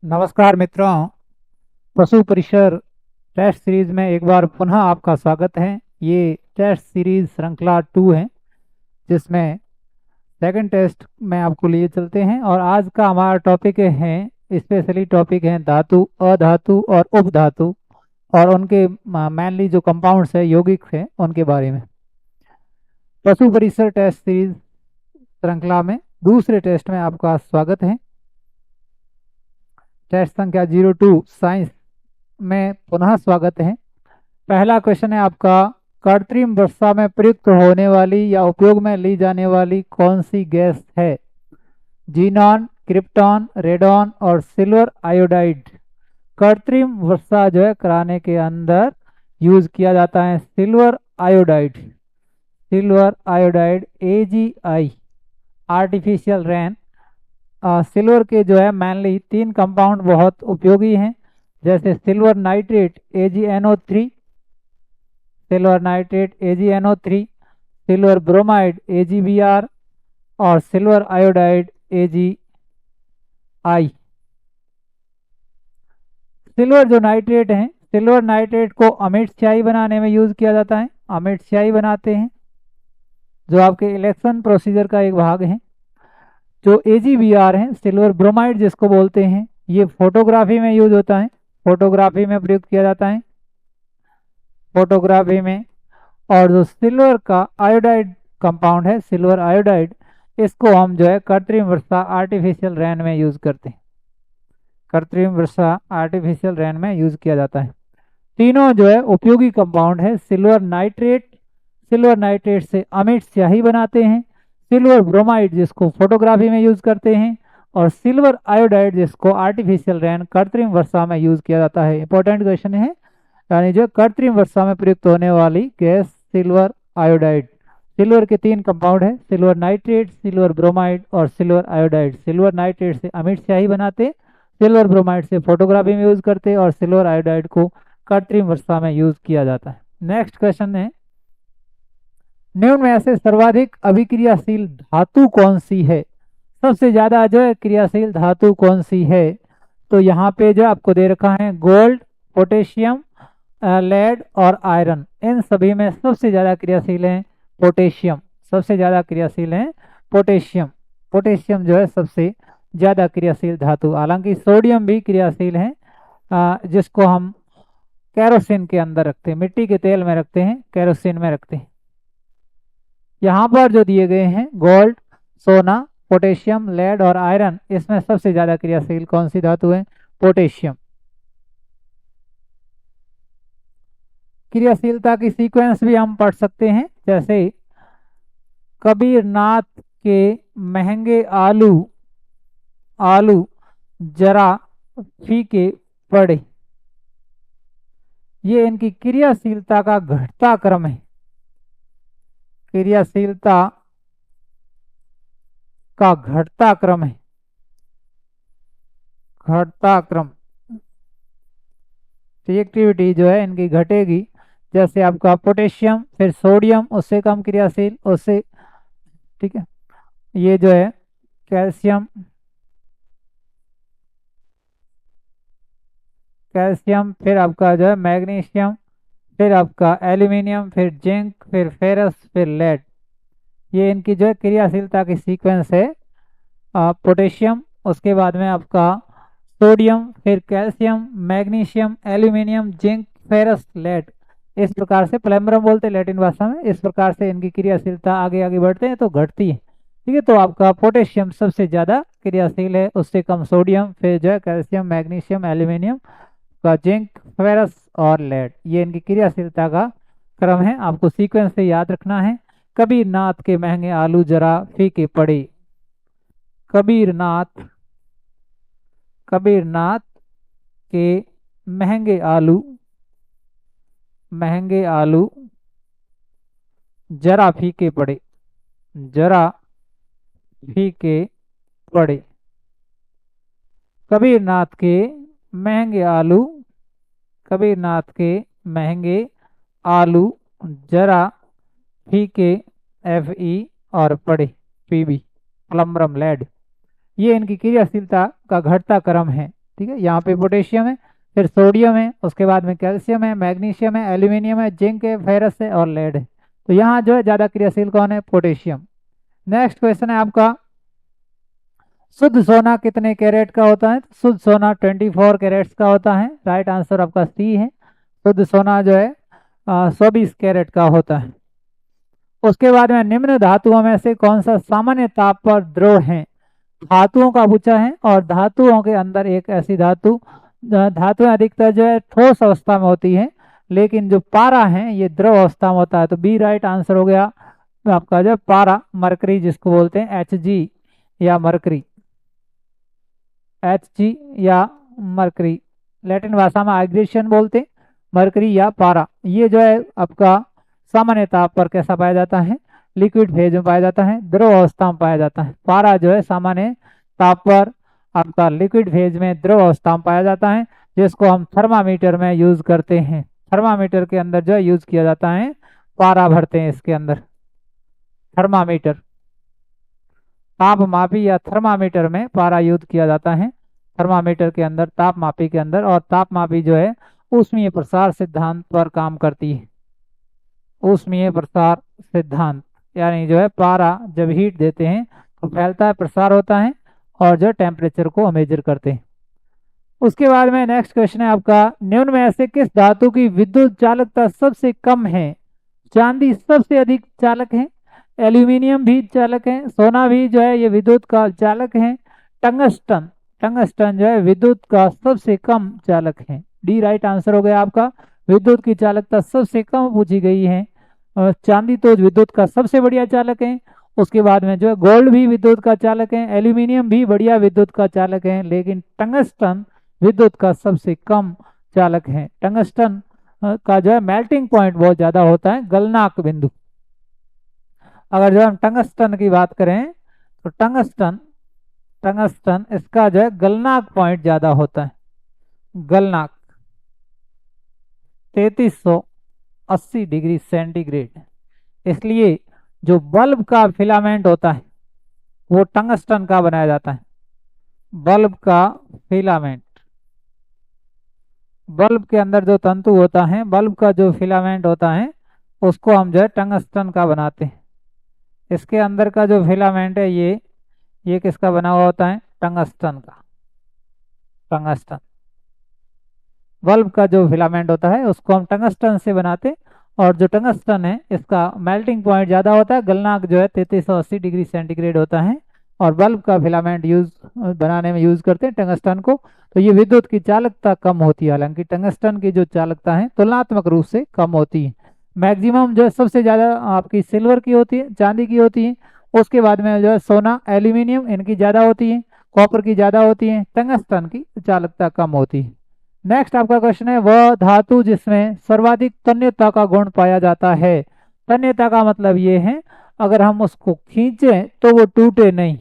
नमस्कार मित्रों। पशु परिसर टेस्ट सीरीज में एक बार पुनः आपका स्वागत है। ये टेस्ट सीरीज श्रृंखला 2 है, जिसमें सेकंड टेस्ट में आपको लिए चलते हैं। और आज का हमारा टॉपिक है, स्पेशली टॉपिक है धातु, अधातु और उपधातु, और उनके मेनली जो कंपाउंड्स है, यौगिक है, उनके बारे में। पशु परिसर टेस्ट सीरीज श्रृंखला में दूसरे टेस्ट में आपका स्वागत है। टेस्ट संख्या 02 साइंस में पुनः स्वागत है। पहला क्वेश्चन है आपका, कृत्रिम वर्षा में प्रयुक्त होने वाली या उपयोग में ली जाने वाली कौन सी गैस है? जीनॉन, क्रिप्टॉन, रेडॉन और सिल्वर आयोडाइड। कृत्रिम वर्षा जो है कराने के अंदर यूज किया जाता है silver iodide. Silver iodide AgI, artificial rain. Silver के जो है मेनली 3 कंपाउंड बहुत उपयोगी हैं, जैसे silver nitrate AgNO3, silver nitrate AgNO3, silver bromide AgBr और सिल्वर आयोडाइड AgI। सिल्वर जो नाइट्रेट है, सिल्वर नाइट्रेट को अमिट स्याही बनाने में यूज किया जाता है। अमिट स्याही बनाते हैं, जो आपके इलेक्शन प्रोसीजर का एक भाग है। जो AgBr है, सिल्वर ब्रोमाइड जिसको बोलते हैं, ये फोटोग्राफी में यूज होता है, फोटोग्राफी में प्रयुक्त किया जाता है, फोटोग्राफी में। और जो सिल्वर का आयोडाइड कंपाउंड है, सिल्वर आयोडाइड, इसको हम जो है कृत्रिम वर्षा आर्टिफिशियल रेन में यूज करते हैं। कृत्रिम वर्षा आर्टिफिशियल रेन में यूज किया जाता है। तीनों जो है उपयोगी कंपाउंड है। सिल्वर नाइट्रेट, सिल्वर नाइट्रेट से अमिट स्याही बनाते हैं। सिल्वर ब्रोमाइड जिसको फोटोग्राफी में यूज करते हैं, और सिल्वर आयोडाइड जिसको आर्टिफिशियल रेन कृत्रिम वर्षा में यूज किया जाता है। इंपॉर्टेंट क्वेश्चन है, यानी जो कृत्रिम वर्षा में प्रयुक्त होने वाली गैस सिल्वर आयोडाइड। सिल्वर के 3 कंपाउंड है, सिल्वर नाइट्रेट, सिल्वर ब्रोमाइड और सिल्वर आयोडाइड। सिल्वर नाइट्रेट से अमिट स्याही बनाते, सिल्वर ब्रोमाइड से फोटोग्राफी में यूज करते, और सिल्वर आयोडाइड को कृत्रिम वर्षा में यूज किया जाता है। नेक्स्ट क्वेश्चन है, निम्न में से सर्वाधिक अभिक्रियाशील धातु कौन सी है? सबसे ज्यादा जो है क्रियाशील धातु कौन सी है? तो यहाँ पे जो आपको दे रखा है गोल्ड, पोटेशियम, लेड और आयरन। इन सभी में सबसे ज्यादा क्रियाशील है पोटेशियम। सबसे ज्यादा क्रियाशील है पोटेशियम। पोटेशियम जो है सबसे ज्यादा क्रियाशील धातु। हालांकि सोडियम भी क्रियाशील है, जिसको हम कैरोसिन के अंदर रखते हैं, मिट्टी के तेल में रखते हैं, कैरोसिन में रखते हैं। यहाँ पर जो दिए गए हैं गोल्ड, सोना, पोटेशियम, लेड और आयरन, इसमें सबसे ज्यादा क्रियाशील कौन सी धातु है? पोटेशियम। क्रियाशीलता की सीक्वेंस भी हम पढ़ सकते हैं, जैसे कबीरनाथ के महंगे आलू, आलू जरा फीके पड़े। ये इनकी क्रियाशीलता का घटता क्रम है। क्रियाशीलता का घटता क्रम है, घटता क्रम। रिएक्टिविटी जो है इनकी घटेगी। जैसे आपका पोटेशियम, फिर सोडियम, उससे कम क्रियाशील, उससे, ठीक है। ये जो है कैल्शियम, कैल्शियम, फिर आपका जो है मैग्नीशियम, फिर आपका एल्यूमिनियम, फिर जिंक, फिर फेरस, फिर लेड। ये इनकी जो है क्रियाशीलता की सीक्वेंस है। पोटेशियम, उसके बाद में आपका सोडियम, फिर calcium, magnesium, aluminium, zinc, ferrous, lead. इस प्रकार से प्लैम्बरम बोलते हैं लैटिन भाषा में। इस प्रकार से इनकी क्रियाशीलता आगे आगे बढ़ते हैं तो घटती है, ठीक है। तो आपका पोटेशियम सबसे ज्यादा क्रियाशील है, उससे कम सोडियम, फिर जो है कैल्शियम, मैग्नीशियम, एल्यूमिनियम का, जिंक, फेरस और लेड। ये इनकी क्रियाशीलता का क्रम है, आपको सीक्वेंस से याद रखना है। कबीरनाथ के महंगे आलू जरा फीके पड़े। कबीरनाथ, कबीरनाथ के महंगे आलू, महंगे आलू जरा फीके पड़े, जरा फीके पड़े। कबीरनाथ के महंगे आलू, कबीरनाथ के महंगे आलू जरा फीके, Fe और पड़े, Pb, प्लम्बरम, लेड। ये इनकी क्रियाशीलता का घटता क्रम है। ठीक है, यहाँ पे पोटेशियम है, फिर सोडियम है, उसके बाद में कैल्शियम है, मैग्नीशियम है, एल्यूमिनियम है, जिंक है, फेरस है और लेड है। तो यहाँ जो है ज़्यादा क्रियाशील कौन है? पोटेशियम। नेक्स्ट क्वेश्चन है आपका, शुद्ध सोना कितने कैरेट का होता है? तो शुद्ध सोना 24 कैरेट्स का होता है। राइट आंसर आपका सी है। शुद्ध सोना जो है 24 कैरेट का होता है। उसके बाद में निम्न धातुओं में से कौन सा सामान्य ताप पर द्रव है? धातुओं का पूछा है, और धातुओं के अंदर एक ऐसी धातुएं अधिकतर जो है ठोस अवस्था में होती है, लेकिन जो पारा है ये द्रव अवस्था में होता है। तो बी राइट आंसर हो गया आपका जो पारा, मरकरी जिसको बोलते हैं, Hg या मरकरी, Hg या मरकरी, लैटिन भाषा में हाइड्रेशन बोलते हैं, मरकरी या पारा। ये जो है आपका सामान्य ताप पर कैसा पाया जाता है? लिक्विड फेज में पाया जाता है, द्रव अवस्था में पाया जाता है। पारा जो है सामान्य ताप पर आपका लिक्विड फेज में द्रव अवस्था में पाया जाता है, जिसको हम थर्मामीटर में यूज करते हैं। थर्मामीटर के अंदर जो है यूज किया जाता है, पारा भरते हैं इसके अंदर। थर्मामीटर, तापमापी या थर्मामीटर में पारा यूज किया जाता है, थर्मामीटर के अंदर, तापमापी के अंदर। और तापमापी जो है ऊष्मीय प्रसार सिद्धांत पर काम करती है। ऊष्मीय प्रसार सिद्धांत, यानी जो है पारा जब हीट देते हैं तो फैलता है, प्रसार होता है, और जो टेम्परेचर को मेजर करते हैं। उसके बाद में नेक्स्ट क्वेश्चन है आपका, निम्न में से किस धातु की विद्युत चालकता सबसे कम है? चांदी सबसे अधिक चालक है, एल्यूमिनियम भी चालक है, सोना भी जो है ये विद्युत का चालक है, टंगस्टन, टंगस्टन जो है विद्युत का सबसे कम चालक है। डी राइट आंसर हो गया आपका। विद्युत की चालकता सबसे कम पूछी गई है। चांदी तो विद्युत का सबसे बढ़िया चालक है, उसके बाद में जो है गोल्ड भी विद्युत का चालक है, एल्यूमिनियम भी बढ़िया विद्युत का चालक है, लेकिन टंगस्टन विद्युत का सबसे कम चालक है। टंगस्टन का जो है मेल्टिंग पॉइंट बहुत ज्यादा होता है, गलनांक बिंदु। अगर जो हम टंगस्टन की बात करें तो टंगस्टन, टंगस्टन इसका जो है गलनांक पॉइंट ज्यादा होता है, गलनांक 3380 डिग्री सेंटीग्रेड। इसलिए जो बल्ब का फिलामेंट होता है वो टंगस्टन का बनाया जाता है। बल्ब का फिलामेंट, बल्ब के अंदर जो तंतु होता है, बल्ब का जो फिलामेंट होता है उसको हम जो है टंगस्टन का बनाते हैं। इसके अंदर का जो फिलामेंट है ये किसका बना हुआ होता है? टंगस्टन का। टंगस्टन, बल्ब का जो फिलामेंट होता है उसको हम टंगस्टन से बनाते, और जो टंगस्टन है इसका मेल्टिंग पॉइंट ज़्यादा होता है, गलनांक जो है 3380 डिग्री सेंटीग्रेड होता है, और बल्ब का फिलामेंट बनाने में यूज करते हैं टंगस्टन को। तो ये विद्युत की चालकता कम होती है, हालांकि टंगस्टन की जो चालकता है तुलनात्मक रूप से कम होती है। मैक्सिमम जो है सबसे ज़्यादा आपकी सिल्वर की होती है, चांदी की होती है, उसके बाद में जो है सोना, एल्यूमिनियम इनकी ज़्यादा होती है, कॉपर की ज़्यादा होती है, टंगस्टन की चालकता कम होती है। नेक्स्ट आपका क्वेश्चन है, वह धातु जिसमें सर्वाधिक तन्यता का गुण पाया जाता है। तन्यता का मतलब ये है अगर हम उसको खींचें तो वो टूटे नहीं।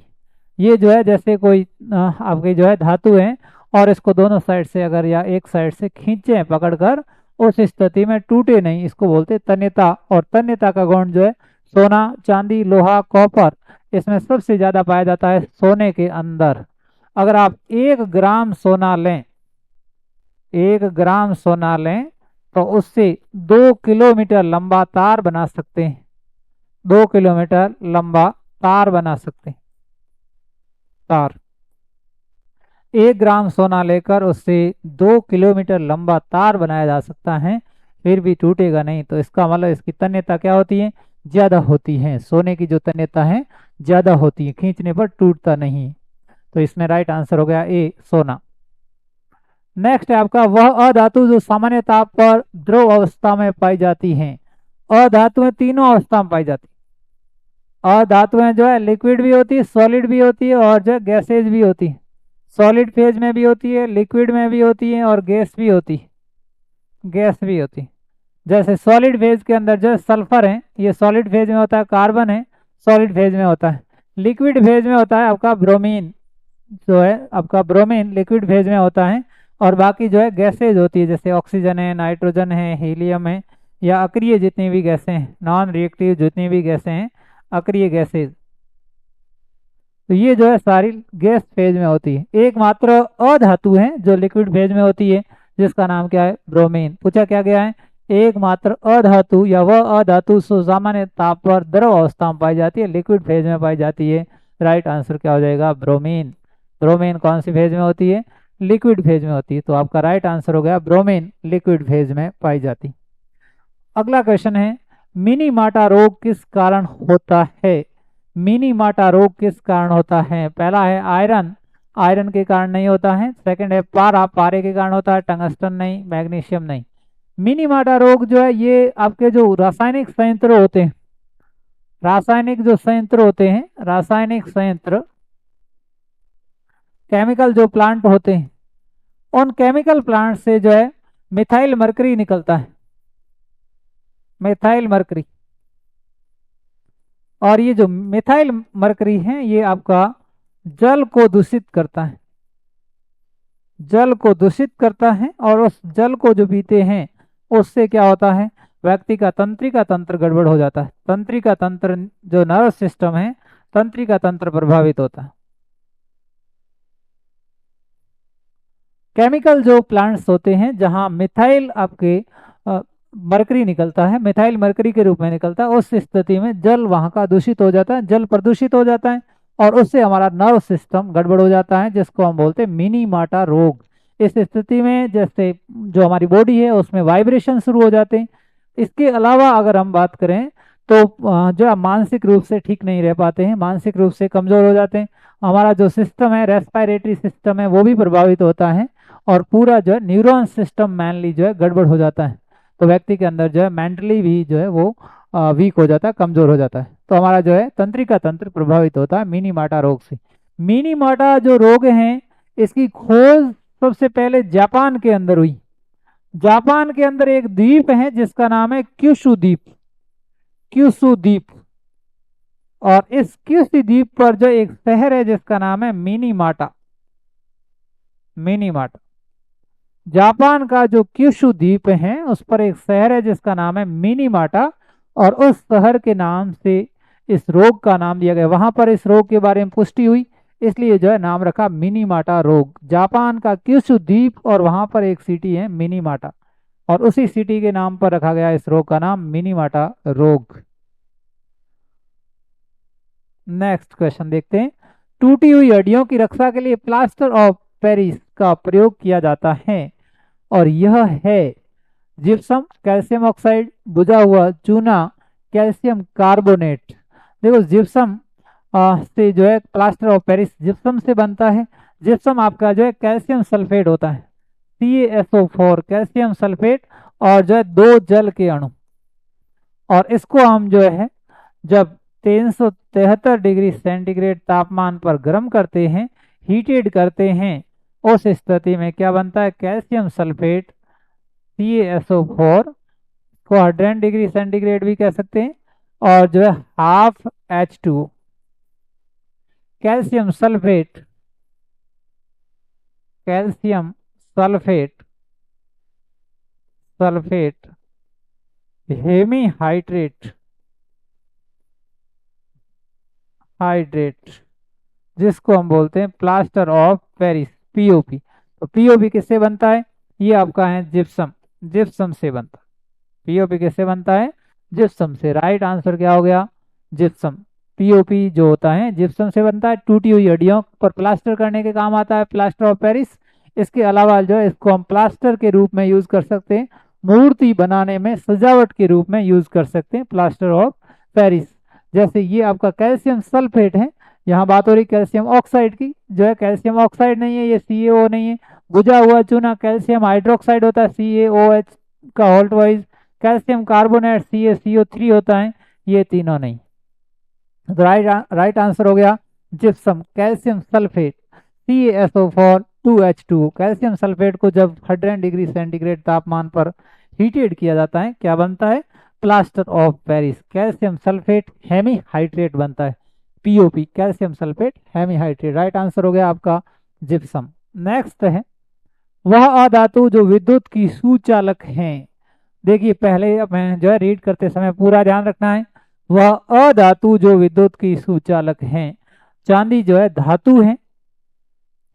ये जो है जैसे कोई आपकी जो है धातु है, और इसको दोनों साइड से अगर या एक साइड से खींचें पकड़कर, उस स्थिति में टूटे नहीं, इसको बोलते तन्यता। और तन्यता का गुण जो है सोना, चांदी, लोहा, कॉपर, इसमें सबसे ज्यादा पाया जाता है सोने के अंदर। अगर आप 1 ग्राम सोना लें, 1 ग्राम सोना लें तो उससे 2 किलोमीटर लंबा तार बना सकते हैं। 2 किलोमीटर लंबा तार बना सकते हैं, तार। 1 ग्राम सोना लेकर उससे 2 किलोमीटर लंबा तार बनाया जा सकता है, फिर भी टूटेगा नहीं। तो इसका मतलब इसकी तन्यता क्या होती है? ज्यादा होती है। सोने की जो तन्यता है ज्यादा होती है, खींचने पर टूटता नहीं। तो इसमें राइट आंसर हो गया ए, सोना। नेक्स्ट है आपका, वह अधातु जो सामान्य ताप पर द्रव अवस्था में पाई जाती हैं। अधातुएं तीनों अवस्था में पाई जाती है। अधातुएं जो है लिक्विड भी होती है, सॉलिड भी होती है, और जो है गैसेज भी होती है। सॉलिड फेज में भी होती है, लिक्विड में भी होती है, और गैस भी होती है, गैस भी होती है। जैसे सॉलिड फेज के अंदर जो है सल्फर है, ये सॉलिड फेज में होता है, कार्बन है सॉलिड फेज में होता है। लिक्विड फेज में होता है आपका ब्रोमीन, जो है आपका ब्रोमीन लिक्विड फेज में होता है। और बाकी जो है गैसेज होती है, जैसे ऑक्सीजन है, नाइट्रोजन है, हीलियम है, या अक्रिय जितनी भी गैसें हैं, नॉन रिएक्टिव जितनी भी गैसें हैं, अक्रिय गैसेज। तो ये जो है सारी गैस फेज में होती है। एकमात्र अधातु है जो लिक्विड फेज में होती है, जिसका नाम क्या है, ब्रोमीन। पूछा क्या गया है, एकमात्र अधातु या वह अधातु सामान्य ताप पर द्रव अवस्था में पाई जाती है, लिक्विड फेज में पाई जाती है। राइट आंसर क्या हो जाएगा, ब्रोमीन। ब्रोमीन कौन सी फेज में होती है, लिक्विड फेज में होती है। तो आपका राइट आंसर हो गया ब्रोमीन, लिक्विड फेज में पाई जाती। अगला क्वेश्चन है, मिनीमाटा रोग किस कारण होता है। मिनीमाटा रोग किस कारण होता है। पहला है आयरन, आयरन के कारण नहीं होता है। सेकंड है पारा, पारे के कारण होता है। टंगस्टन नहीं, मैग्नीशियम नहीं। मिनीमाटा रोग जो है ये आपके जो रासायनिक संयंत्र होते हैं, रासायनिक जो संयंत्र होते हैं, रासायनिक संयंत्र, केमिकल जो प्लांट होते हैं, उन केमिकल प्लांट से जो है मिथाइल मरकरी निकलता है, मिथाइल मरकरी। और ये जो मिथाइल मरकरी है ये आपका जल को दूषित करता है, जल को दूषित करता है। और उस जल को जो पीते हैं उससे क्या होता है, व्यक्ति का तंत्रिका तंत्र गड़बड़ हो जाता है। तंत्रिका तंत्र जो नर्वस सिस्टम है, तंत्रिका तंत्र प्रभावित होता है। केमिकल जो प्लांट्स होते हैं जहां मिथाइल आपके मरकरी निकलता है, मिथाइल मरकरी के रूप में निकलता है, उस स्थिति में जल वहां का दूषित हो जाता है, जल प्रदूषित हो जाता है और उससे हमारा नर्व सिस्टम गड़बड़ हो जाता है, जिसको हम बोलते हैं मिनीमाटा रोग। इस स्थिति में जैसे जो हमारी बॉडी है उसमें वाइब्रेशन शुरू हो जाते हैं। इसके अलावा अगर हम बात करें तो जो है मानसिक रूप से ठीक नहीं रह पाते हैं, मानसिक रूप से कमजोर हो जाते हैं। हमारा जो सिस्टम है, रेस्पिरेटरी सिस्टम है, वो भी प्रभावित होता है और पूरा जो है न्यूरॉन सिस्टम मेनली जो है गड़बड़ हो जाता है। तो व्यक्ति के अंदर जो है मेंटली भी जो है वो वीक हो जाता है, कमजोर हो जाता है। तो हमारा जो है तंत्रिका तंत्र प्रभावित होता है मिनीमाटा रोग से। मिनीमाटा जो रोग है इसकी खोज सबसे पहले जापान के अंदर हुई। जापान के अंदर एक द्वीप है जिसका नाम है क्यूशु द्वीप, क्यूशु द्वीप। और इस क्यूशु द्वीप पर जो एक शहर है जिसका नाम है मिनीमाटा, मिनीमाटा। जापान का जो क्यूशु द्वीप है उस पर एक शहर है जिसका नाम है मिनीमाटा और उस शहर के नाम से इस रोग का नाम दिया गया। वहां पर इस रोग के बारे में पुष्टि हुई, इसलिए जो है नाम रखा मिनीमाटा रोग। जापान का क्यूशु द्वीप और वहां पर एक सिटी है मिनीमाटा और उसी सिटी के नाम पर रखा गया इस रोग का नाम मिनीमाटा रोग। नेक्स्ट क्वेश्चन देखते हैं, टूटी हुई हड्डियों की रक्षा के लिए प्लास्टर ऑफ पेरिस का प्रयोग किया जाता है और यह है जिप्सम, कैल्शियम ऑक्साइड, बुझा हुआ चूना, कैल्शियम कार्बोनेट। देखो जिप्सम से जो है प्लास्टर ऑफ पेरिस जिप्सम से बनता है। जिप्सम आपका जो है कैल्शियम सल्फेट होता है, CaSO4 कैल्शियम सल्फेट और जो है 2 जल के अणु। और इसको हम जो है जब 373 डिग्री सेंटीग्रेड तापमान पर गर्म करते हैं, हीटेड करते हैं, उस स्थिति में क्या बनता है, कैल्शियम सल्फेट CaSO4 को 100 डिग्री सेंटीग्रेड भी कह सकते हैं और जो है half H2 calcium sulphate, calcium sulphate, sulphate hemihydrate, hydrate, जिसको हम बोलते हैं प्लास्टर ऑफ पेरिस, POP। तो POP किससे बनता है, ये आपका है जिप्सम, जिप्सम से बनता है। POP किससे बनता है, जिप्सम से। राइट आंसर क्या हो गया, जिप्सम। POP जो होता है जिप्सम से बनता है। टूटी हुई हड्डियों पर प्लास्टर करने के काम आता है प्लास्टर ऑफ पेरिस। इसके अलावा जो है इसको हम प्लास्टर के रूप में यूज कर सकते हैं, मूर्ति बनाने में सजावट के रूप में यूज कर सकते हैं प्लास्टर ऑफ पेरिस। जैसे ये आपका कैल्शियम सल्फेट है, यहाँ बात हो रही कैल्शियम ऑक्साइड की, जो है कैल्शियम ऑक्साइड नहीं है, ये CaO नहीं है। बुझा हुआ चूना कैल्शियम हाइड्रोक्साइड होता है, CaOH का Holt wise. Calcium carbonate CaCO3 होता है, ये तीनों नहीं। तो राइट आंसर हो गया gypsum, calcium sulphate CaSO4 2H2। Calcium sulphate को जब 100 डिग्री सेंटीग्रेड तापमान पर हीटेड किया जाता है क्या बनता है, plaster of Paris, calcium sulphate hemihydrate बनता है, POP calcium sulphate hemihydrate. Right answer हो गया आपका जिप्सम। नेक्स्ट है, वह अधातु जो विद्युत की सुचालक हैं। देखिए पहले हमें जो है रीड करते समय पूरा ध्यान रखना है, वह अधातु जो विद्युत की सुचालक हैं। चांदी जो है धातु है,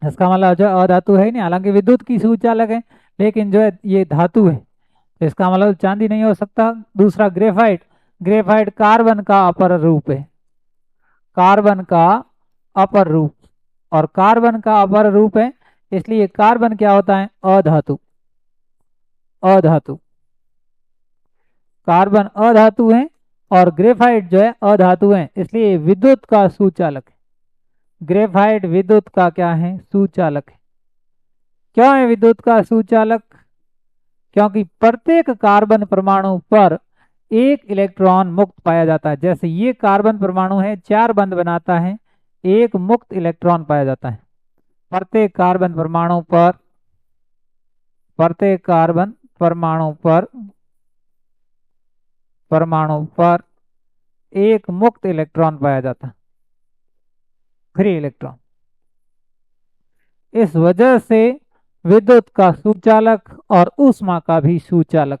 इसका मतलब जो है अधातु है ही नहीं, हालांकि विद्युत की सुचालक है लेकिन जो है ये धातु है, तो इसका मतलब चांदी नहीं हो सकता। दूसरा ग्रेफाइट, ग्रेफाइट कार्बन का अपर रूप है, कार्बन का अपर रूप, और कार्बन का अपर रूप है इसलिए कार्बन क्या होता है, अधातु, अधातु, कार्बन अधातु है और ग्रेफाइट जो है अधातु है, इसलिए विद्युत का सुचालक है। ग्रेफाइट विद्युत का क्या है, सुचालक है। क्यों है विद्युत का सुचालक, क्योंकि प्रत्येक कार्बन परमाणु पर एक इलेक्ट्रॉन मुक्त पाया जाता है। जैसे ये कार्बन परमाणु है, 4 बंध बनाता है, एक मुक्त इलेक्ट्रॉन पाया जाता है। प्रत्येक कार्बन परमाणु पर, प्रत्येक कार्बन परमाणु पर एक मुक्त इलेक्ट्रॉन पाया जाता है, फ्री इलेक्ट्रॉन। इस वजह से विद्युत का सुचालक और ऊष्मा का भी सुचालक,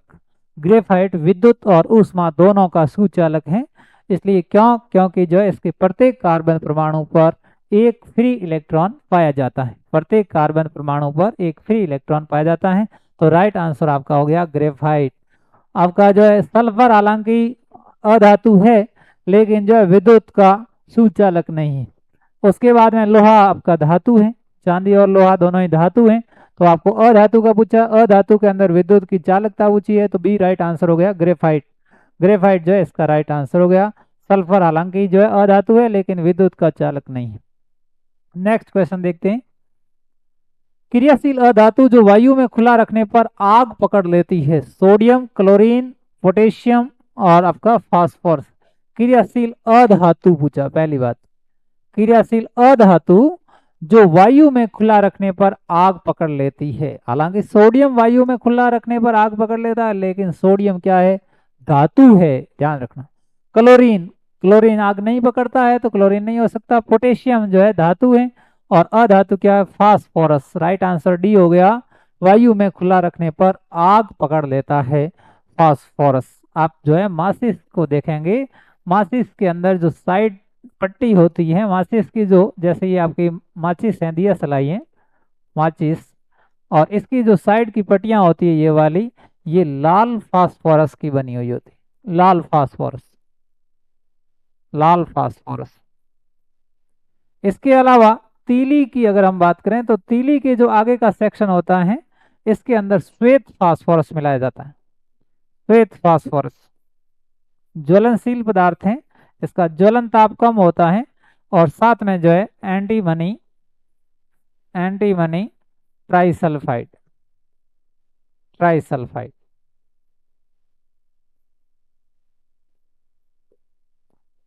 ग्रेफाइट विद्युत और ऊष्मा दोनों का सुचालक है। इसलिए क्यों, क्योंकि जो है इसके प्रत्येक कार्बन परमाणु पर एक फ्री इलेक्ट्रॉन पाया जाता है, प्रत्येक कार्बन परमाणु पर एक फ्री इलेक्ट्रॉन पाया जाता है। तो राइट आंसर आपका हो गया ग्रेफाइट। आपका जो है सल्फर हालांकि अधातु है लेकिन जो है विद्युत का सुचालक नहीं है। उसके बाद में लोहा आपका धातु है, चांदी और लोहा दोनों ही धातु हैं, तो आपको अधातु का पूछा, अधातु के अंदर विद्युत की चालकता ऊंची है, तो बी राइट आंसर हो गया ग्रेफाइट। ग्रेफाइट जो है इसका राइट आंसर हो गया। सल्फर हालांकि जो है अधातु है लेकिन विद्युत का चालक नहीं है। नेक्स्ट क्वेश्चन देखते हैं। क्रियाशील अधातु जो वायु में खुला रखने पर आग पकड़ लेती है, सोडियम, क्लोरीन, पोटेशियम और आपका फास्फोरस। क्रियाशील अधातु पूछा, पहली बात क्रियाशील अधातु जो वायु में खुला रखने पर आग पकड़ लेती है। हालांकि सोडियम वायु में खुला रखने पर आग पकड़ लेता है लेकिन सोडियम क्या है, धातु है, ध्यान रखना। क्लोरीन, क्लोरीन आग नहीं पकड़ता है तो क्लोरीन नहीं हो सकता। पोटेशियम जो है धातु है और अधातु क्या है, फास्फोरस। राइट आंसर डी हो गया, वायु में खुला रखने पर आग पकड़ लेता है फास्फोरस। आप जो है माचिस को देखेंगे, माचिस के अंदर जो साइड पट्टी होती है माचिस की, जो जैसे ये आपकी माचिस है, दिया सलाई है माचिस, और इसकी जो साइड की पट्टियां होती है ये वाली, ये लाल फास्फोरस की बनी हुई होती है, लाल फास्फोरस, लाल फास्फोरस। इसके अलावा तीली की अगर हम बात करें तो तीली के जो आगे का सेक्शन होता है इसके अंदर श्वेत फास्फोरस मिलाया जाता है। श्वेत फास्फोरस ज्वलनशील पदार्थ है, इसका ज्वलन ताप कम होता है और साथ में जो है एंटीमनी, एंटीमनी ट्राइसल्फाइड, ट्राइसल्फाइड।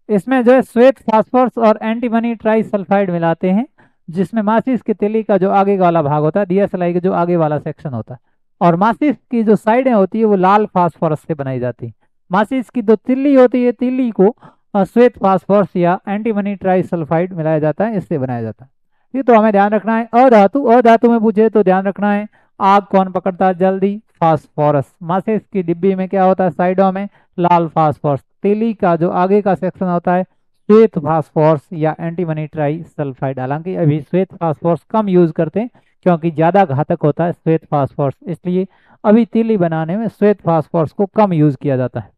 इसमें जो है श्वेत फास्फोरस और एंटीमनी ट्राइसल्फाइड मिलाते हैं, जिसमें माचिस की तीली का जो आगे वाला भाग होता है, दिया सलाई का जो आगे वाला सेक्शन होता है, और माचिस की जो साइडें होती है वो लाल फास्फोरस से बनाई जाती है। माचिस की जो तिल्ली होती है, तिल्ली को श्वेत फास्फोरस या एंटीमनी ट्राइसल्फाइड मिलाया जाता है, इससे बनाया जाता है। ये तो हमें ध्यान रखना है। अधातु, अधातु में पूछे तो ध्यान रखना है आग कौन पकड़ता है जल्दी, फास्फोरस। माचिस की डिब्बी में क्या होता है, साइडों में लाल फास्फोरस। तीली का जो आगे का सेक्शन होता है श्वेत फास्फोरस या एंटीमनी ट्राइसल्फाइड। हालांकि अभी श्वेत फास्फोरस कम यूज करते हैं क्योंकि ज्यादा घातक होता है श्वेत फास्फोरस, इसलिए अभी तीली बनाने में श्वेत फास्फोरस को कम यूज किया जाता है।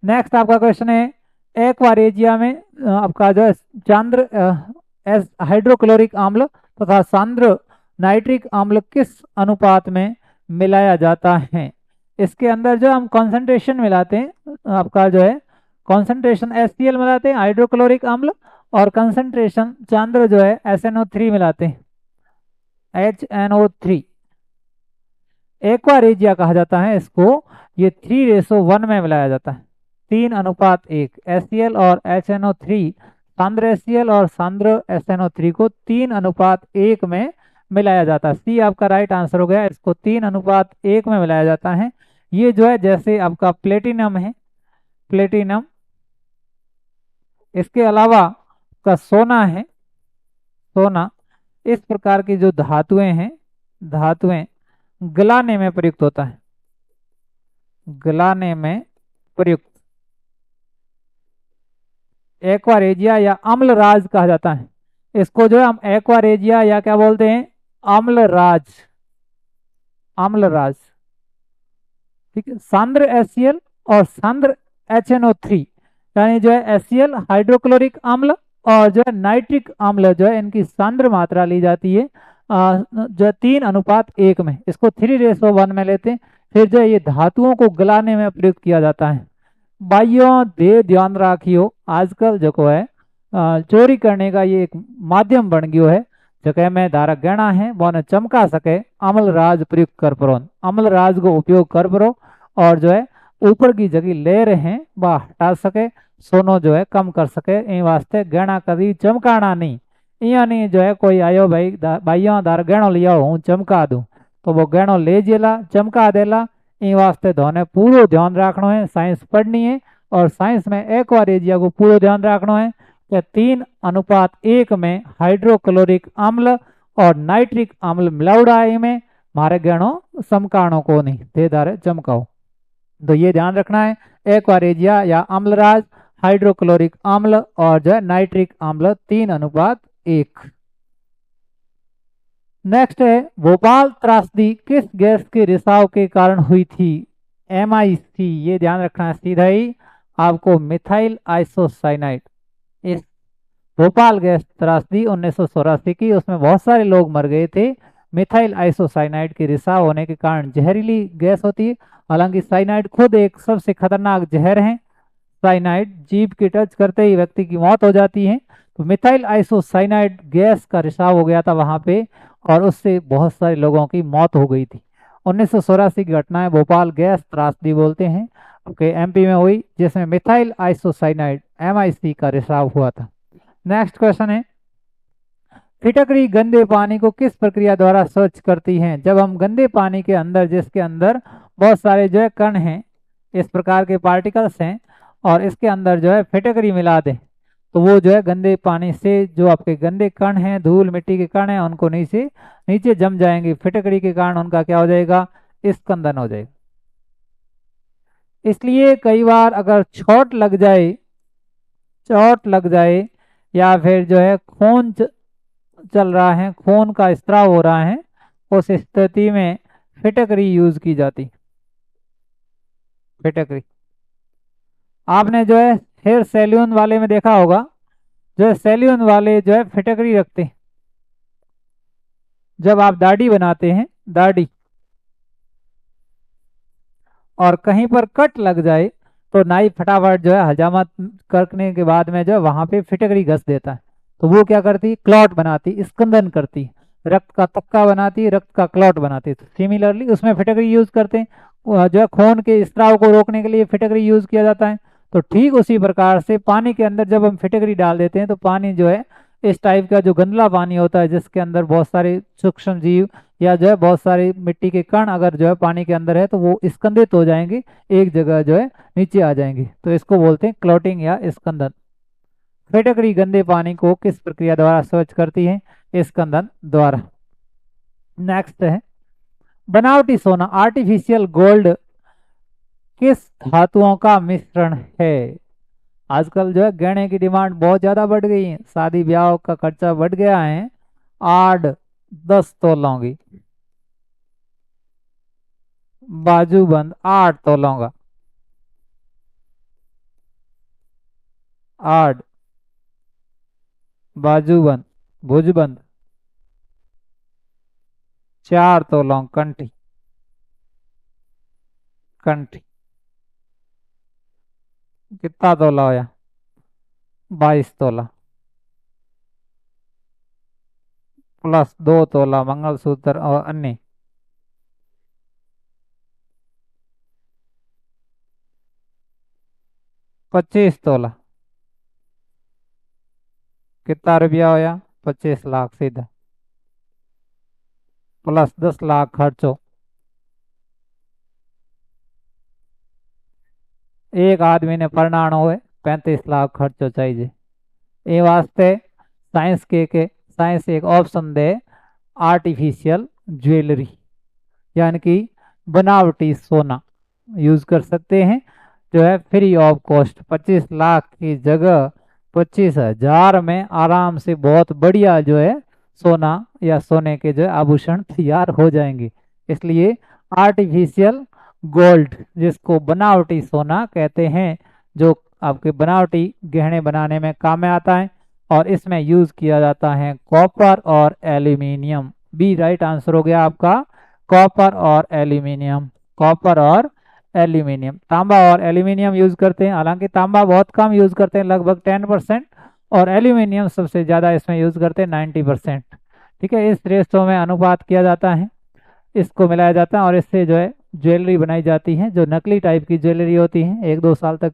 नेक्स्ट आपका क्वेश्चन है, एक्वारेजिया में आपका जो है चांद्र हाइड्रोक्लोरिक अम्ल तथा सांद्र नाइट्रिक अम्ल किस अनुपात में मिलाया जाता है। इसके अंदर जो हम कॉन्सेंट्रेशन मिलाते हैं, आपका जो है कॉन्सेंट्रेशन HCl मिलाते हैं हाइड्रोक्लोरिक अम्ल, और कंसंट्रेशन चांद्र जो है SNO3 मिलाते हैं, HNO3। एक्वारेजिया कहा जाता है इसको, ये 3:1 में मिलाया जाता है, 3:1। HCl और HNO3, सांद्र HCl और सांद्र SNO3 को 3:1 में मिलाया जाता है। सी आपका राइट आंसर हो गया, इसको 3:1 में मिलाया जाता है। ये जो है जैसे आपका प्लेटिनम है, प्लेटिनम, इसके अलावा का सोना है, सोना, इस प्रकार की जो धातुएं हैं, धातुएं गलाने में प्रयुक्त होता है, गलाने में प्रयुक्त। एक्वारेजिया या अम्लराज कहा जाता है। इसको जो है हम एक्वारेजिया या क्या बोलते हैं, अम्लराज, अम्लराज। ठीक है, सांद्र HCl और सांद्र HNO3, यानी जो है HCl हाइड्रोक्लोरिक अम्ल और जो है नाइट्रिक अम्ल, जो है इनकी सांद्र मात्रा ली जाती है जो है 3:1 में। इसको 3:1 में लेते हैं। फिर जो है ये धातुओं को गलाने में प्रयुक्त किया जाता है। भाइयों दे ध्यान रखियो, आजकल जो को है चोरी करने का ये एक माध्यम बन गयो है। जगह में धारक गहना है वो न चमका सके, अमल राज प्रयुक्त कर परो, अमल राज को उपयोग कर परो, और जो है ऊपर की जगह ले रहे हैं वह हटा सके, सोनो जो है कम कर सके। इन वास्ते गहना कभी चमकाना नहीं। इया नहीं जो है कोई आयो भाई भाइयों धार गहनो लिया हूँ चमका दूं, तो वो गहनो ले जेला चमका देला। इन वास्ते धोने पूरा ध्यान रखना है, साइंस पढ़नी है। और साइंस में एक्वारेजिया को पूरा ध्यान रखना है कि 3:1 में हाइड्रोक्लोरिक अम्ल और नाइट्रिक अम्ल मिलावड़ा में मारे गहनो समकाणों को नहीं दे धारे चमकाओ। तो ये ध्यान रखना है, एक्वारेजिया या अम्लराज, हाइड्रोक्लोरिक अम्ल और जो है नाइट्रिक अम्ल 3:1। नेक्स्ट है, भोपाल त्रासदी किस गैस के रिसाव के कारण हुई थी? MIC, ये ध्यान रखना है सीधा ही आपको, मिथाइल आइसोसाइनाइड। इस भोपाल गैस त्रासदी 1984 की, उसमें बहुत सारे लोग मर गए थे। मिथाइल आइसोसाइनाइड के रिसाव होने के कारण जहरीली गैस होती है। हालांकि साइनाइड खुद एक सबसे खतरनाक जहर है। साइनाइड जीभ के टच करते ही व्यक्ति की मौत हो जाती है। तो मिथाइल आइसोसाइनाइड गैस का रिसाव हो गया था वहां पे, और उससे बहुत सारे लोगों की मौत हो गई थी। 1984 की घटना है, भोपाल गैस त्रासदी बोलते हैं, ओके, MP में हुई, जिसमें मिथाइल आइसोसाइनाइड MIC का रिसाव हुआ था। नेक्स्ट क्वेश्चन है, फिटकरी गंदे पानी को किस प्रक्रिया द्वारा स्वच्छ करती है? जब हम गंदे पानी के अंदर, जिसके अंदर बहुत सारे जो है कण हैं, इस प्रकार के पार्टिकल्स हैं, और इसके अंदर जो है फिटकरी मिला दें, तो वो जो है गंदे पानी से जो आपके गंदे कण हैं, धूल मिट्टी के कण हैं, उनको नीचे नीचे जम जाएंगे। फिटकरी के कारण उनका क्या हो जाएगा? स्कंदन हो जाएगा। इसलिए कई बार अगर चोट लग जाए, चोट लग जाए, या फिर जो है खून चल रहा है, खून का स्त्राव हो रहा है, उस स्थिति में फिटकरी यूज की जाती। फिटकरी आपने जो है हेयर सैलून वाले में देखा होगा, जो है सैलून वाले जो है फिटकरी रखते हैं। जब आप दाढ़ी बनाते हैं, दाढ़ी, और कहीं पर कट लग जाए, तो नाई फटाफट जो है हजामत करने के बाद में जो है वहां पे फिटकरी घस देता है। तो वो क्या करती? क्लॉट बनाती, स्कंदन करती, रक्त का तक्का बनाती, रक्त का क्लॉट बनाती। तो सिमिलरली उसमें फिटकरी यूज करते हैं, जो है खून के स्त्राव को रोकने के लिए फिटकरी यूज किया जाता है। तो ठीक उसी प्रकार से पानी के अंदर जब हम फिटकरी डाल देते हैं, तो पानी जो है इस टाइप का जो गंदला पानी होता है, जिसके अंदर बहुत सारे सूक्ष्म जीव या जो है बहुत सारी मिट्टी के कण अगर जो है पानी के अंदर है, तो वो स्कंदित हो जाएंगे, एक जगह जो है नीचे आ जाएंगे। तो इसको बोलते हैं क्लॉटिंग या स्कंदन। फिटकरी गंदे पानी को किस प्रक्रिया द्वारा स्वच्छ करती है? स्कंदन द्वारा। नेक्स्ट है, बनावटी सोना आर्टिफिशियल गोल्ड किस धातुओं का मिश्रण है? आजकल जो है गहने की डिमांड बहुत ज्यादा बढ़ गई है, शादी ब्याह का खर्चा बढ़ गया है। 8-10 तोलों की बाजूबंद, 8 तोलों का 8 बाजूबंद, भुजबंद 4 तोलों कंठी, कंठी कितना तोला होया? 22 तोला प्लस 2 तोला मंगलसूत्र और अन्य, 25 तोला। कितना रुपया होया? 25 लाख सीधा, प्लस 10 लाख खर्चो। एक आदमी ने परणाणु हो 35 लाख खर्चो चाहिए। ये वास्ते साइंस एक ऑप्शन दे, आर्टिफिशियल ज्वेलरी, यानी कि बनावटी सोना यूज कर सकते हैं, जो है फ्री ऑफ कॉस्ट। 25 लाख की जगह 25,000 में आराम से बहुत बढ़िया जो है सोना या सोने के जो है आभूषण तैयार हो जाएंगे। इसलिए आर्टिफिशियल गोल्ड, जिसको बनावटी सोना कहते हैं, जो आपके बनावटी गहने बनाने में काम में आता है, और इसमें यूज किया जाता है कॉपर और एल्यूमिनियम। बी राइट आंसर हो गया आपका, कॉपर और एल्यूमिनियम। कॉपर और एल्यूमिनियम, तांबा और एल्यूमिनियम यूज करते हैं, हालांकि तांबा बहुत कम यूज करते हैं, लगभग 10%, और एल्यूमिनियम सबसे ज्यादा इसमें यूज करते हैं 90%। ठीक है, इस रेशो में अनुपात किया जाता है, इसको मिलाया जाता है, और इससे जो है ज्वेलरी बनाई जाती है, जो नकली टाइप की ज्वेलरी होती है, 1-2 साल तक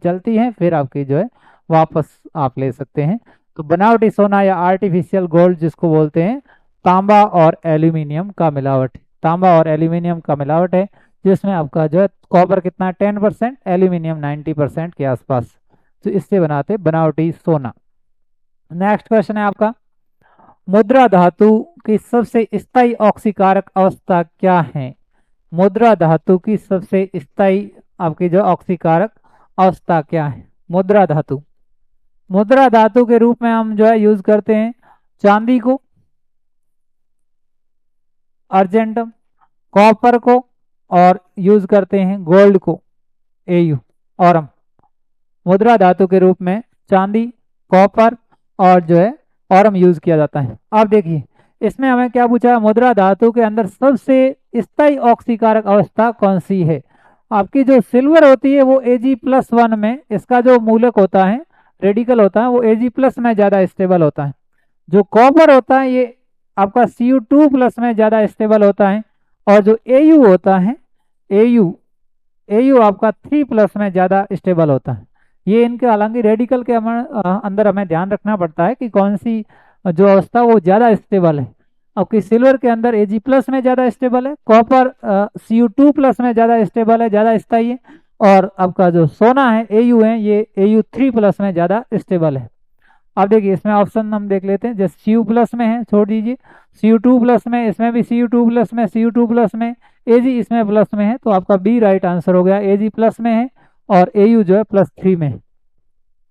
चलती है, फिर आपकी जो है वापस आप ले सकते हैं। तो बनावटी सोना या आर्टिफिशियल गोल्ड जिसको बोलते हैं, तांबा और एल्यूमिनियम का मिलावट, तांबा और एल्यूमिनियम का मिलावट है, जिसमें आपका जो है कॉपर कितना 10%, एल्यूमिनियम 90% के आसपास, तो इससे बनाते बनावटी सोना। नेक्स्ट क्वेश्चन है आपका, मुद्रा धातु की सबसे स्थायी ऑक्सीकारक अवस्था क्या है? मुद्रा धातु की सबसे स्थायी आपकी जो ऑक्सीकारक अवस्था क्या है? मुद्रा धातु, मुद्रा धातु के रूप में हम जो है यूज करते हैं चांदी को, अर्जेंटम, कॉपर को, और यूज करते हैं गोल्ड को, एयू, औरम। मुद्रा धातु के रूप में चांदी, कॉपर और जो है औरम यूज किया जाता है। अब देखिए इसमें हमें क्या पूछा, मुद्रा धातु के अंदर सबसे स्थायी ऑक्सीकारक अवस्था कौन सी है? आपकी जो सिल्वर होती है वो Ag+1 में, इसका जो मूलक होता है, रेडिकल होता है, वो Ag+ में ज्यादा स्टेबल होता है। जो कॉपर होता है ये आपका Cu2+ में ज्यादा स्टेबल होता है, और जो Au होता है, Au Au आपका 3+ में ज्यादा स्टेबल होता है। ये इनके हालांकि रेडिकल के अंदर हमें ध्यान रखना पड़ता है कि कौन सी जो अवस्था वो ज्यादा स्टेबल है। आपकी सिल्वर के अंदर Ag+ में ज्यादा स्टेबल है, कॉपर Cu2+ में ज्यादा स्टेबल है, ज्यादा स्थायी है, और आपका जो सोना है Au है ये Au3+ में ज्यादा स्टेबल है। अब देखिए इसमें ऑप्शन हम देख लेते हैं, जैसे Cu+ में है, छोड़ दीजिए, Cu2+ में, इसमें भी Cu2+ में, Cu2+ में, Ag इसमें प्लस में है, तो आपका बी राइट आंसर हो गया, Ag+ में है और Au जो है +3 में है।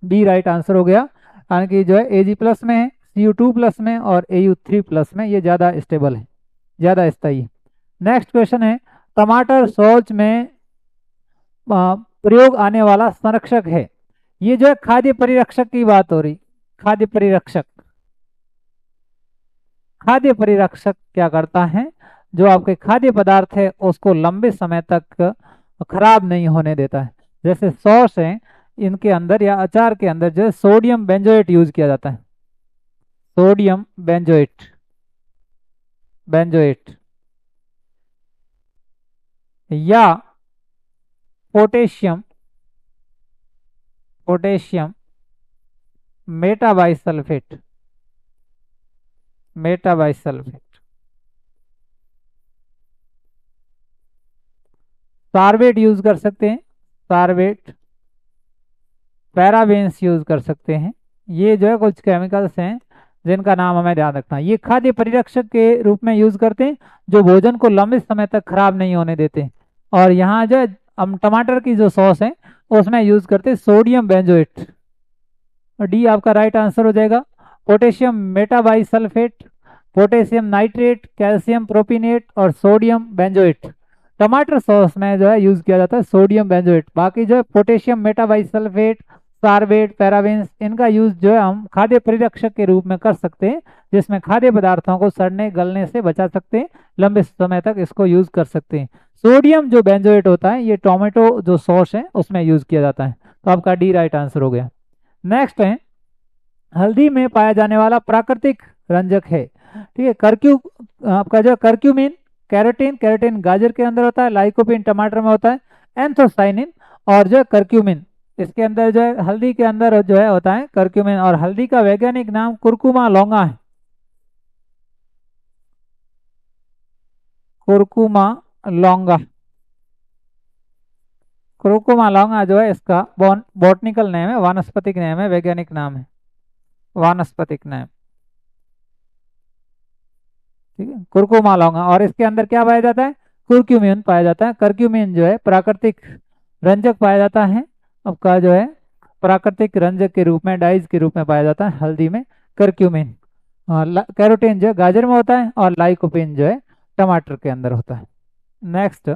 बी राइट आंसर हो गया, यानी कि जो है Ag+ में है, Cu2+ में और Au3+ में, ये ज्यादा स्टेबल है, ज्यादा स्थायी है। नेक्स्ट क्वेश्चन है, टमाटर सॉस में प्रयोग आने वाला संरक्षक है। ये जो है खाद्य परिरक्षक की बात हो रही, खाद्य परिरक्षक, खाद्य परिरक्षक क्या करता है, जो आपके खाद्य पदार्थ है उसको लंबे समय तक खराब नहीं होने देता है। जैसे सॉस है, इनके अंदर या अचार के अंदर जो है सोडियम बेंजोएट यूज किया जाता है, सोडियम बेंजोएट, बेंजोएट, या potassium, potassium metabisulphite, metabisulphite, सार्वेट use कर सकते हैं, सार्वेट, पैराबेन्स यूज कर सकते हैं। ये जो है कुछ केमिकल्स हैं जिनका नाम हमें ध्यान रखना है। ये खाद्य परिरक्षक के रूप में यूज करते हैं, जो भोजन को लंबे समय तक खराब नहीं होने देते। और यहाँ जो है हम टमाटर की जो सॉस है उसमें यूज करते हैं सोडियम बेंजोएट, डी आपका राइट आंसर हो जाएगा। Potassium metabisulphite, potassium nitrate, calcium propionate और सोडियम बेंजोएट, टमाटर सॉस में जो है यूज किया जाता है सोडियम बेंजोएट। बाकी जो है पोटेशियम मेटाबाइसल्फेट, सार्वेट, पैराबेन्स, इनका यूज जो है हम खाद्य परिरक्षक के रूप में कर सकते हैं, जिसमें खाद्य पदार्थों को सड़ने गलने से बचा सकते हैं, लंबे समय तक इसको यूज कर सकते हैं। सोडियम जो बेंजोएट होता है ये टोमेटो जो सॉस है उसमें यूज किया जाता है, तो आपका डी राइट आंसर हो गया। नेक्स्ट है, हल्दी में पाया जाने वाला प्राकृतिक रंजक है, ठीक है, करक्यू, आपका जो करक्यूमिन, कैरोटीन, कैरोटीन गाजर के अंदर होता है, लाइकोपिन टमाटर में होता है, एंथोसाइनिन और जो है करक्यूमिन, इसके अंदर जो है हल्दी के अंदर जो है होता है करक्यूमिन। और हल्दी का वैज्ञानिक नाम कुरकुमा लौंगा है, कुरकुमा लौंगा, कुरकुमा लौंगा जो है इसका बॉटनिकल नेम है, वानस्पतिक नेम है, वैज्ञानिक नाम है वानस्पतिक नाम, ठीक है, कुरकुमा लौंगा। और इसके अंदर क्या पाया जाता है, कुरक्यूमिन पाया जाता है। करक्यूमिन जो है प्राकृतिक रंजक पाया जाता है, आपका जो है प्राकृतिक रंजक के रूप में, डाइज के रूप में पाया जाता है हल्दी में। करक्यूमिन, कैरोटीन जो है गाजर में होता है, और लाइकोपीन जो है टमाटर के अंदर होता है। नेक्स्ट,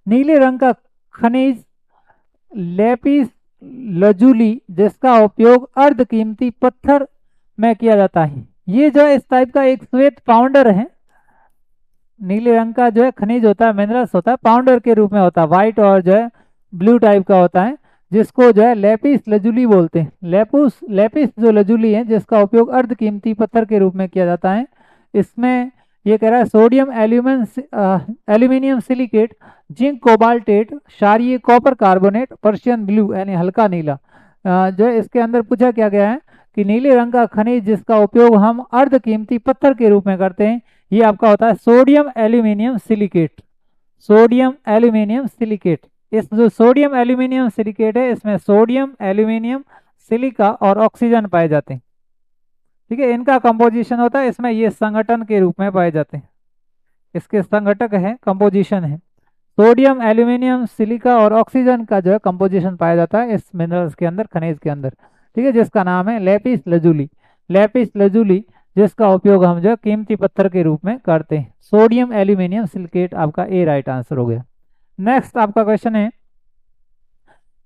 नीले रंग का खनिज लेपिस लजूली, जिसका उपयोग अर्ध कीमती पत्थर में किया जाता है। ये जो है इस टाइप का एक श्वेत पाउडर है। नीले रंग का जो है खनिज होता है, मिनरल्स होता है, पाउडर के रूप में होता है, व्हाइट और जो है ब्लू टाइप का होता है, जिसको जो है लेपिस लजूली बोलते हैं। लेपिस जो लजूली है, जिसका उपयोग अर्ध कीमती पत्थर के रूप में किया जाता है। इसमें ये कह रहा है sodium aluminium silicate, zinc cobaltate, क्षारीय कॉपर कार्बोनेट, पर्शियन ब्लू यानी हल्का नीला। जो है इसके अंदर पूछा क्या गया है कि नीले रंग का खनिज जिसका उपयोग हम अर्ध कीमती पत्थर के रूप में करते हैं, ये आपका होता है sodium aluminium silicate. Sodium aluminium silicate, इस जो सोडियम एल्यूमिनियम सिलिकेट है, इसमें सोडियम एल्यूमिनियम सिलिका और ऑक्सीजन पाए जाते हैं। ठीक है, इनका कंपोजिशन होता है, इसमें ये संगठन के रूप में पाए जाते हैं, इसके संगठक है, कंपोजिशन है। सोडियम एल्यूमिनियम सिलिका और ऑक्सीजन का जो है कंपोजिशन पाया जाता है इस मिनरल्स के अंदर, खनिज के अंदर। ठीक है, जिसका नाम है लेपिस लजूली। लेपिस लजूली, जिसका उपयोग हम जो है कीमती पत्थर के रूप में करते हैं। सोडियम एल्यूमिनियम सिलिकेट आपका ए राइट आंसर हो गया। नेक्स्ट आपका क्वेश्चन है,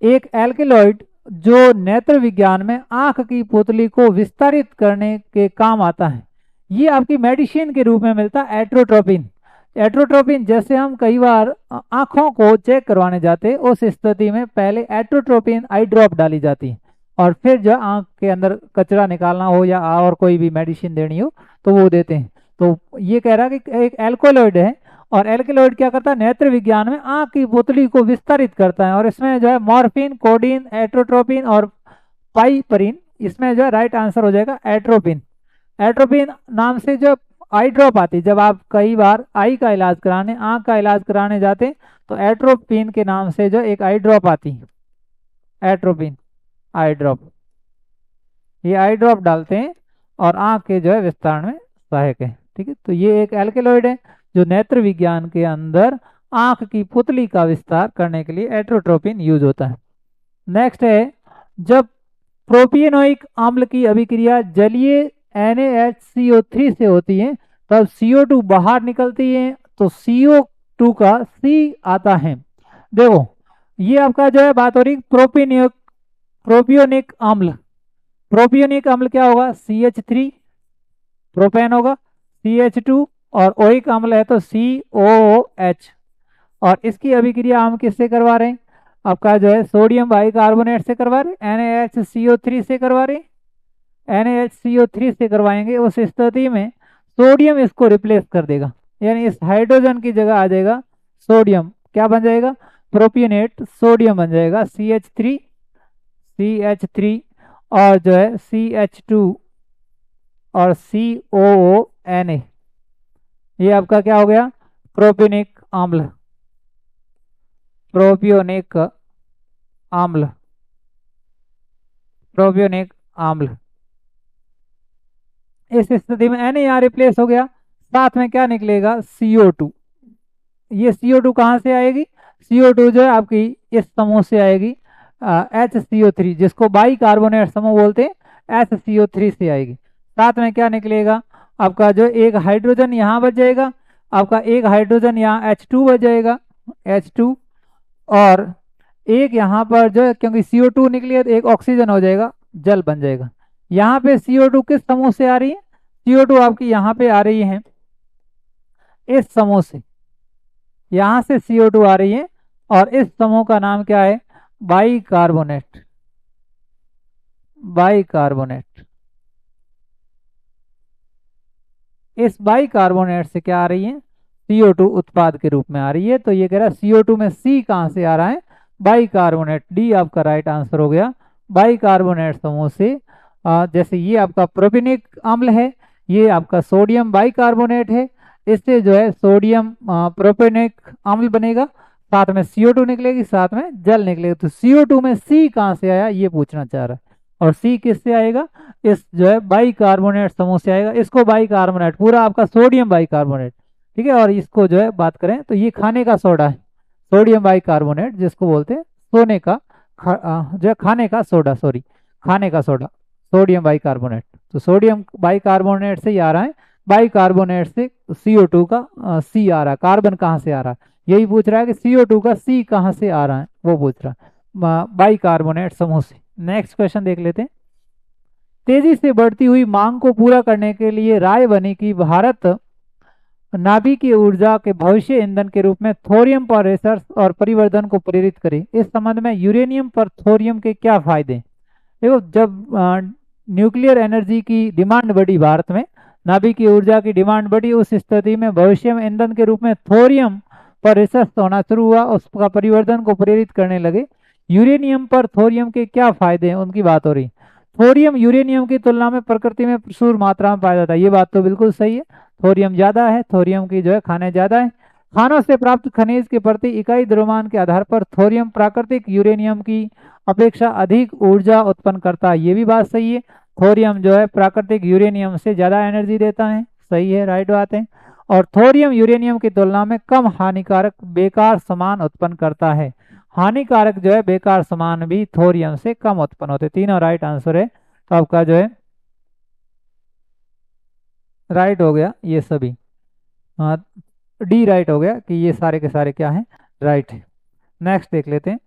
एक एल्केलॉइड जो नेत्र विज्ञान में आंख की पुतली को विस्तारित करने के काम आता है, ये आपकी मेडिसिन के रूप में मिलता है एट्रोट्रोपिन। एट्रोट्रोपिन, जैसे हम कई बार आंखों को चेक करवाने जाते हैं, उस स्थिति में पहले एट्रोट्रोपिन आई ड्रॉप डाली जाती है, और फिर जो आंख के अंदर कचरा निकालना हो या और कोई भी मेडिसिन देनी हो तो वो देते हैं। तो ये कह रहा है कि एक एल्कोलॉइड है, और एल्केलॉइड क्या करता है, नेत्र विज्ञान में आंख की पुतली को विस्तारित करता है, और इसमें जो है मॉर्फिन, कोडीन, एट्रोट्रोपिन और पाइपरिन, इसमें जो है राइट आंसर हो जाएगा एट्रोपिन। एट्रोपिन नाम से जो आई ड्रॉप आती है, जब आप कई बार आई का इलाज कराने, आंख का इलाज कराने जाते हैं, तो एट्रोपिन के नाम से जो एक आई ड्रॉप आती है, एट्रोपिन आई ड्रॉप। ये आई ड्रॉप डालते हैं और आंख के जो है विस्तार में सहायक है। ठीक है, तो ये एक एल्केलॉइड है जो नेत्र विज्ञान के अंदर आंख की पुतली का विस्तार करने के लिए एट्रोट्रोपिन यूज होता है। नेक्स्ट है, जब प्रोपियोनिक अम्ल की अभिक्रिया जलीय NaHCO3 से होती है, तब CO2 बाहर निकलती है, तो CO2 का C आता है। देखो ये आपका जो है बात हो रही प्रोपियोनिक अम्ल। प्रोपियोनिक अम्ल क्या होगा, CH3, प्रोपेन होगा, CH2, और ओइक अम्ल है तो COOH। और इसकी अभिक्रिया हम किससे करवा रहे हैं, आपका जो है सोडियम बाइकार्बोनेट से करवा रहे, NaHCO3 से करवा रहे, NaHCO3 से करवाएंगे। उस स्थिति में सोडियम इसको रिप्लेस कर देगा, यानी इस हाइड्रोजन की जगह आ जाएगा सोडियम। क्या बन जाएगा, प्रोपियोनेट सोडियम बन जाएगा, CH3 और जो है CH2 और COONA, ये आपका क्या हो गया, प्रोपियोनिक अम्ल। प्रोपियोनिक अम्ल, प्रोपियोनिक अम्ल। इस स्थिति में Na यहाँ रिप्लेस हो गया, साथ में क्या निकलेगा, CO2। ये CO2 कहाँ से आएगी, CO2 जो है आपकी इस समूह से आएगी, HCO3, जिसको बाई कार्बोनेट समूह बोलते हैं, HCO3 से आएगी। साथ में क्या निकलेगा, आपका जो एक हाइड्रोजन यहाँ बच जाएगा, आपका एक हाइड्रोजन यहाँ H2 बच जाएगा, H2, और एक यहाँ पर जो क्योंकि CO2 निकली है तो एक ऑक्सीजन हो जाएगा, जल बन जाएगा। यहाँ पे CO2 किस समूह से आ रही है, CO2 आपकी यहाँ पे आ रही है इस समूह से, यहाँ से CO2 आ रही है, और इस समूह का नाम क्या है, बाइकार्बोनेट। बाइकार्बोनेट, इस बाइकार्बोनेट से क्या आ रही है, CO2 उत्पाद के रूप में आ रही है। तो ये कह रहा है CO2 में C कहाँ से आ रहा है, बाइकार्बोनेट। डी आपका राइट आंसर हो गया, बाइकार्बोनेट समूह से। जैसे ये आपका प्रोपियोनिक अम्ल है, ये आपका सोडियम बाइकार्बोनेट है, इससे जो है सोडियम प्रोपियोनिक अम्ल बनेगा, साथ में CO2 निकलेगी, साथ में जल निकलेगा। तो CO2 में C कहाँ से आया ये पूछना चाह रहा है, और C किससे आएगा, इस जो है बाइकार्बोनेट समूह से आएगा। इसको बाइकार्बोनेट, पूरा आपका सोडियम बाइकार्बोनेट, ठीक है। और इसको जो है बात करें तो ये खाने का सोडा है, सोडियम बाइकार्बोनेट, जिसको बोलते हैं सोने का जो है खाने का सोडा, सॉरी खाने का सोडा, सोडियम बाइकार्बोनेट। तो सोडियम बाइकार्बोनेट से ही आ रहा है, बाइकार्बोनेट से CO2 का सी आ रहा है। कार्बन कहाँ से आ रहा है यही पूछ रहा है कि CO2 का सी कहाँ से आ रहा है, वो पूछ रहा है बाइकार्बोनेट समूह से। नेक्स्ट क्वेश्चन देख लेते हैं। तेजी से बढ़ती हुई मांग को पूरा करने के लिए राय बनी कि भारत नाभिकीय ऊर्जा के भविष्य ईंधन के रूप में थोरियम पर रिसर्च और परिवर्धन को प्रेरित करे। इस संबंध में यूरेनियम पर थोरियम के क्या फायदे हैं? देखो, जब न्यूक्लियर एनर्जी की डिमांड बढ़ी भारत में, नाभिकीय ऊर्जा की डिमांड बढ़ी, उस स्थिति में भविष्य में ईंधन के रूप में थोरियम पर रिसर्च होना शुरू हुआ, उसका परिवर्तन को प्रेरित करने लगे। यूरेनियम पर थोरियम के क्या फायदे हैं उनकी बात हो रही। थोरियम यूरेनियम की तुलना में प्रकृति में प्रचुर मात्रा में पाया जाता है, ये बात तो बिल्कुल सही है। थोरियम ज्यादा है, थोरियम की जो है खाने ज्यादा है। खानों से प्राप्त खनिज के प्रति इकाई द्रव्यमान के आधार पर थोरियम प्राकृतिक यूरेनियम की अपेक्षा अधिक ऊर्जा उत्पन्न करता है, ये भी बात सही है। थोरियम जो है प्राकृतिक यूरेनियम से ज्यादा एनर्जी देता है, सही है, राइट बात है। और थोरियम यूरेनियम की तुलना में कम हानिकारक बेकार सामान उत्पन्न करता है। हानिकारक जो है बेकार सामान भी थोरियम से कम उत्पन्न होते। तीनों राइट आंसर है, तो आपका जो है राइट हो गया ये सभी। हाँ, डी राइट हो गया कि ये सारे के सारे क्या हैं, राइट है। नेक्स्ट देख लेते हैं।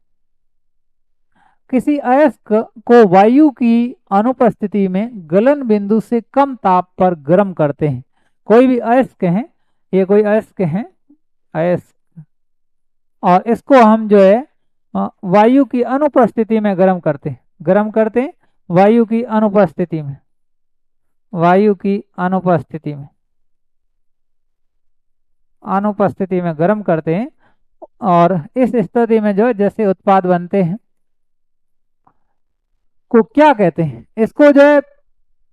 किसी अयस्क को वायु की अनुपस्थिति में गलन बिंदु से कम ताप पर गर्म करते हैं। कोई भी अयस्क है, ये कोई अयस्क है, अयस्क, और इसको हम जो है वायु की अनुपस्थिति में गर्म करते हैं। गर्म करते हैं वायु की अनुपस्थिति में, वायु की अनुपस्थिति में, अनुपस्थिति में गर्म करते हैं। और इस स्थिति में जो है जैसे उत्पाद बनते हैं को क्या कहते हैं? इसको जो है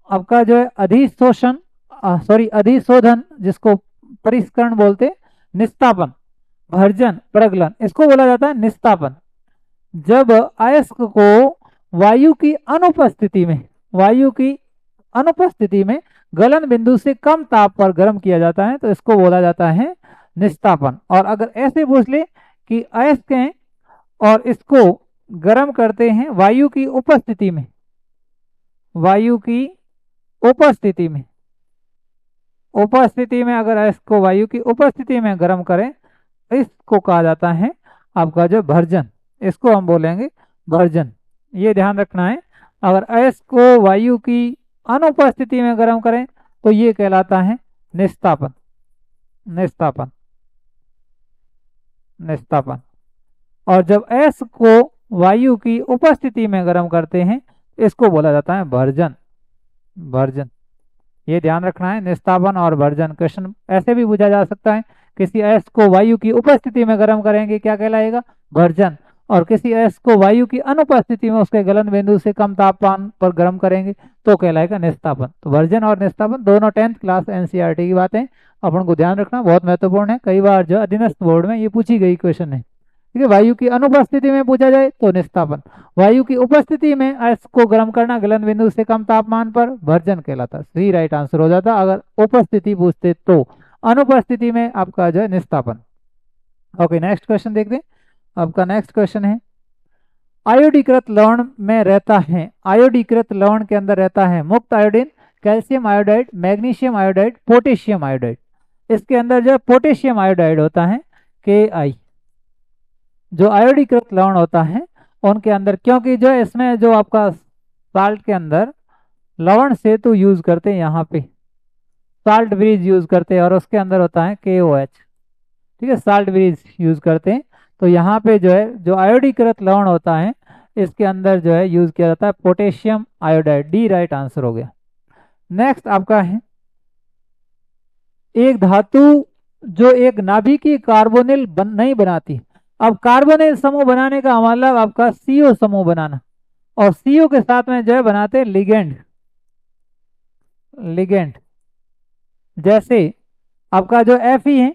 आपका जो है अधिशोषण, सॉरी अधिशोधन, जिसको परिष्करण बोलते हैं, निस्तापन, भर्जन, प्रगलन, इसको बोला जाता है निस्तापन। जब अयस्क को वायु की अनुपस्थिति में, वायु की अनुपस्थिति में गलन बिंदु से कम ताप पर गर्म किया जाता है तो इसको बोला जाता है निस्तापन। और अगर ऐसे पूछ ले कि अयस्क हैं और इसको गर्म करते हैं वायु की उपस्थिति में, वायु की उपस्थिति में, उपस्थिति में अगर अयस्क को वायु की उपस्थिति में गर्म करें, इसको कहा जाता है आपका जो भर्जन, इसको हम बोलेंगे भर्जन। ये ध्यान रखना है, अगर अयस्क को वायु की अनुपस्थिति में गर्म करें तो ये कहलाता है निस्तापन, निस्तापन, निस्तापन। और जब अयस्क को वायु की उपस्थिति में गर्म करते हैं इसको बोला जाता है भर्जन, भर्जन। ये ध्यान रखना है, निस्तापन और भर्जन। क्वेश्चन ऐसे भी पूछा जा सकता है, किसी अयस्क को वायु की उपस्थिति में गर्म करेंगे क्या कहलाएगा? भर्जन। और किसी अयस्क को वायु की अनुपस्थिति में उसके गलन बिंदु से कम तापमान पर गर्म करेंगे तो कहलाएगा निस्तापन। तो भर्जन और निस्तापन दोनों 10th क्लास NCERT की बातें, अपन को ध्यान रखना, बहुत महत्वपूर्ण है। कई बार जो अधीनस्थ बोर्ड में ये पूछी गई क्वेश्चन है। ठीक है, वायु की अनुपस्थिति में पूछा जाए तो निस्तापन, वायु की उपस्थिति में अयस्क को गर्म करना गलन बिंदु से कम तापमान पर, भर्जन कहलाता। सही राइट आंसर हो जाता अगर उपस्थिति पूछते तो। अनुपस्थिति में आपका जो है निस्तापन। ओके, नेक्स्ट क्वेश्चन देखते हैं। आपका नेक्स्ट क्वेश्चन है, आयोडीकृत लवण में रहता है, आयोडीकृत लवण के अंदर रहता है मुक्त iodine, calcium iodide, magnesium iodide, potassium iodide. इसके अंदर जो पोटेशियम आयोडाइड होता है Ki, जो आयोडीकृत लवण होता है उनके अंदर, क्योंकि जो इसमें जो आपका साल्ट के अंदर लवण सेतु यूज करते हैं, यहाँ पे साल्ट ब्रिज यूज करते हैं और उसके अंदर होता है KOH। ठीक है, साल्ट ब्रिज यूज करते हैं, तो यहाँ पे जो है जो आयोडीकृत लवण होता है इसके अंदर जो है यूज किया जाता है potassium iodide. D right answer हो गया। नेक्स्ट आपका है, एक धातु जो एक नाभिकीय कार्बोनिल नहीं बनाती। अब कार्बोनिल समूह बनाने का मतलब आपका CO समूह बनाना, और CO के साथ में जो है बनाते हैं लिगेंड, लिगेंड। जैसे आपका जो Fe है,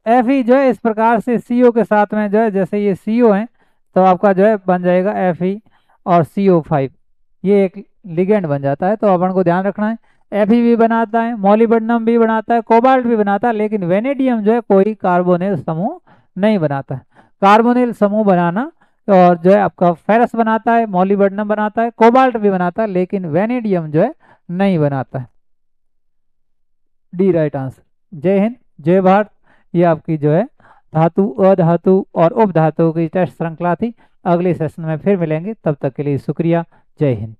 Fe जो है इस प्रकार से CO के साथ में जो है, जैसे ये CO है तो आपका जो है बन जाएगा Fe और CO5, ये एक लिगेंड बन जाता है। तो अपन को ध्यान रखना है, Fe भी बनाता है, मोलिब्डेनम भी बनाता है, कोबाल्ट भी बनाता है, लेकिन वेनेडियम जो है कोई कार्बोनिल समूह नहीं बनाता है। कार्बोनिल समूह बनाना और जो है आपका फेरस बनाता है, मोलिब्डेनम बनाता है, कोबाल्ट भी बनाता है, लेकिन वेनेडियम जो है नहीं बनाता है। D right answer. जय हिंद, जय भारत। ये आपकी जो है धातु, अधातु और उपधातु की टेस्ट श्रृंखला थी। अगले सेशन में फिर मिलेंगे, तब तक के लिए शुक्रिया। जय हिंद।